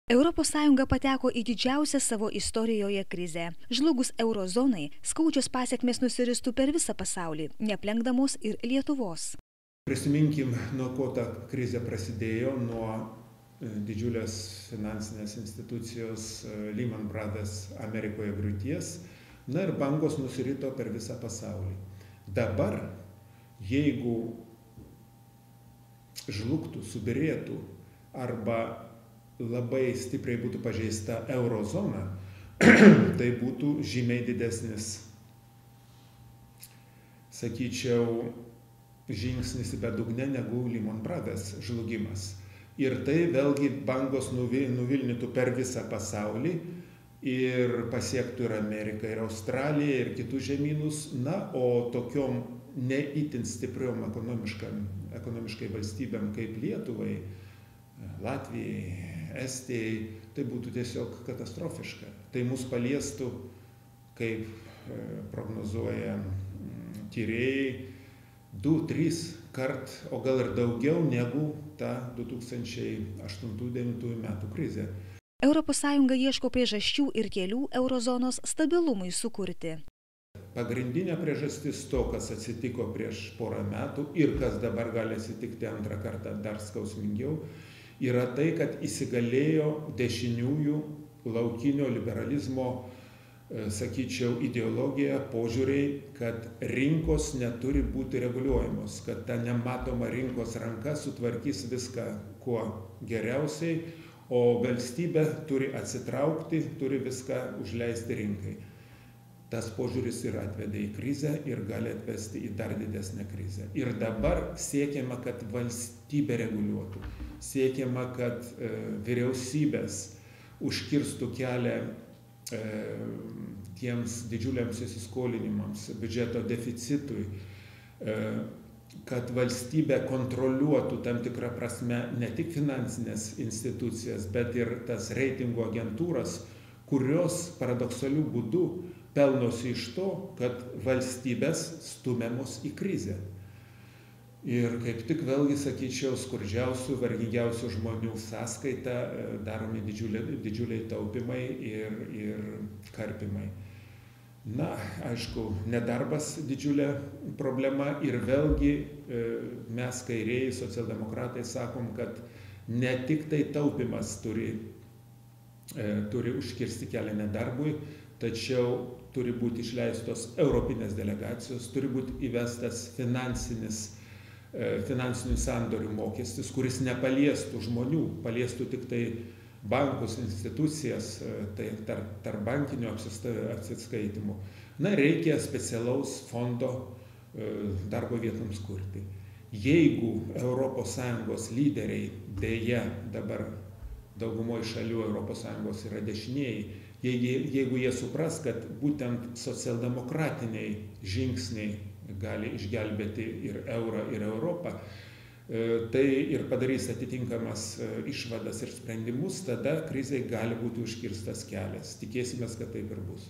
ES pateko į didžiausią savo istorijoje krizę. Žlugus eurozonai, skaudžios pasekmės nusiristų per visą pasaulį, neaplenkdamos ir Lietuvos. Prisiminkim, nuo ko ta krizė prasidėjo, nuo didžiulės finansinės institucijos Lehman Brothers Amerikoje griūties, na ir bangos nusirito per visą pasaulį. Dabar, jeigu žlugtų, subirėtų arba labai stipriai būtų pažeista eurozona, tai būtų žymiai didesnis, sakyčiau, žingsnis į bedugnę negu Lehman Brothers žlugimas. Ir tai vėlgi bangos nuvilnytų per visą pasaulį ir pasiektų ir Ameriką, ir Australiją, ir kitus žemynus. Na, o tokiom neįtin stipriom ekonomiškai valstybėm kaip Lietuvai, Latvijai, Estijai, tai būtų tiesiog katastrofiška. Tai mus paliestų, kaip prognozuoja tyrėjai, 2-3 kart, o gal ir daugiau negu ta 2008-2009 metų krizė. ES ieško priežasčių ir kelių eurozonos stabilumui sukurti. Pagrindinė priežastis to, kas atsitiko prieš porą metų ir kas dabar gali atsitikti antrą kartą dar skausmingiau, yra tai, kad įsigalėjo dešiniųjų laukinio liberalizmo, sakyčiau, ideologija, požiūriai, kad rinkos neturi būti reguliuojamos, kad ta nematoma rinkos ranka sutvarkys viską kuo geriausiai, o valstybė turi atsitraukti, turi viską užleisti rinkai. Tas požiūris ir atvedė į krizę ir gali atvesti į dar didesnę krizę. Ir dabar siekiama, kad valstybė reguliuotų, siekiama, kad vyriausybės užkirstų kelią tiems didžiuliams įsiskolinimams, biudžeto deficitui, kad valstybė kontroliuotų tam tikrą prasme ne tik finansinės institucijas, bet ir tas reitingų agentūras, kurios paradoksaliu būdu pelnosi iš to, kad valstybės stumiamos į krizę. Ir kaip tik vėlgi, sakyčiau, skurdžiausių, vargingiausių žmonių sąskaita daromi didžiuliai taupimai ir karpimai. Na, aišku, nedarbas didžiulė problema ir vėlgi mes kairieji socialdemokratai sakom, kad ne tik tai taupimas turi užkirsti kelią nedarbui, tačiau turi būti išleistos europinės delegacijos, turi būti įvestas finansinių sandorių mokestis, kuris nepaliestų žmonių, paliestų tik tai bankus, institucijas, tai tarp bankinių atsiskaitimų. Na, reikia specialaus fondo darbo vietoms kurti. Jeigu ES lyderiai, dėja dabar daugumoje šalių ES yra dešinieji, jeigu jie supras, kad būtent socialdemokratiniai žingsniai gali išgelbėti ir eurą, ir Europą, tai ir padarys atitinkamas išvadas ir sprendimus, tada krizei gali būti užkirstas kelias. Tikėsimės, kad taip ir bus.